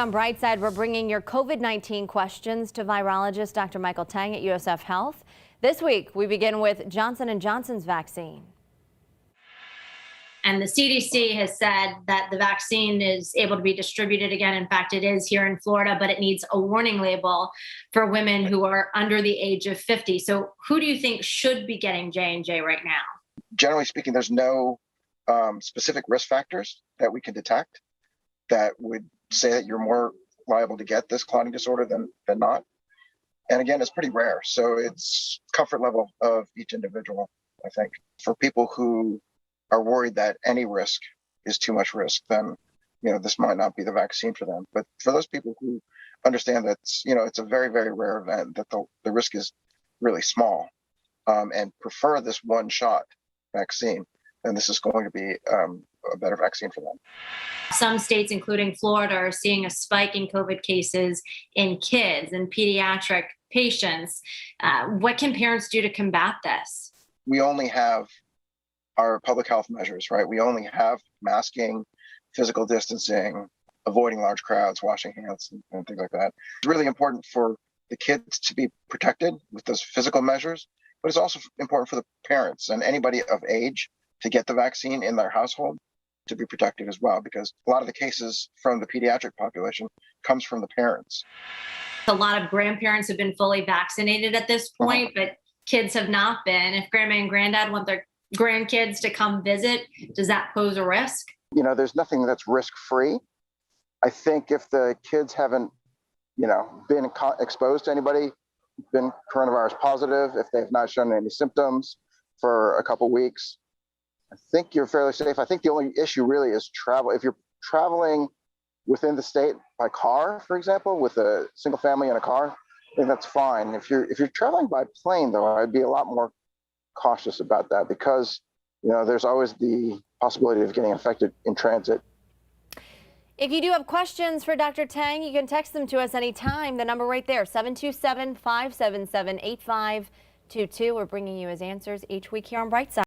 On Brightside, we're bringing your COVID-19 questions to virologist Dr. Michael Teng at USF Health. This week, we begin with Johnson & Johnson's vaccine. And the CDC has said that the vaccine is able to be distributed again. In fact, it is here in Florida, but it needs a warning label for women who are under the age of 50. So who do you think should be getting J&J right now? Generally speaking, there's no specific risk factors that we can detect that would say that you're more liable to get this clotting disorder than not. And again, it's pretty rare. So it's comfort level of each individual, I think. For people who are worried that any risk is too much risk, then, this might not be the vaccine for them. But for those people who understand that, it's a very, very rare event, that the risk is really small, and prefer this one shot vaccine, then this is going to be a better vaccine for them. Some states, including Florida, are seeing a spike in COVID cases in kids and pediatric patients. What can parents do to combat this? We only have our public health measures, right? We only have masking, physical distancing, avoiding large crowds, washing hands, and things like that. It's really important for the kids to be protected with those physical measures, but it's also important for the parents and anybody of age to get the vaccine in their household to be protected as well, because a lot of the cases from the pediatric population comes from the parents. A lot of grandparents have been fully vaccinated at this point, but kids have not been. If grandma and granddad want their grandkids to come visit, does that pose a risk? There's nothing that's risk-free. I think if the kids haven't, been exposed to anybody, been coronavirus positive, if they've not shown any symptoms for a couple weeks, I think you're fairly safe. I think the only issue really is travel. If you're traveling within the state by car, for example, with a single family in a car, then that's fine. If you're traveling by plane, though, I'd be a lot more cautious about that because, there's always the possibility of getting infected in transit. If you do have questions for Dr. Teng, you can text them to us anytime. The number right there, 727-577-8522. We're bringing you his answers each week here on Brightside.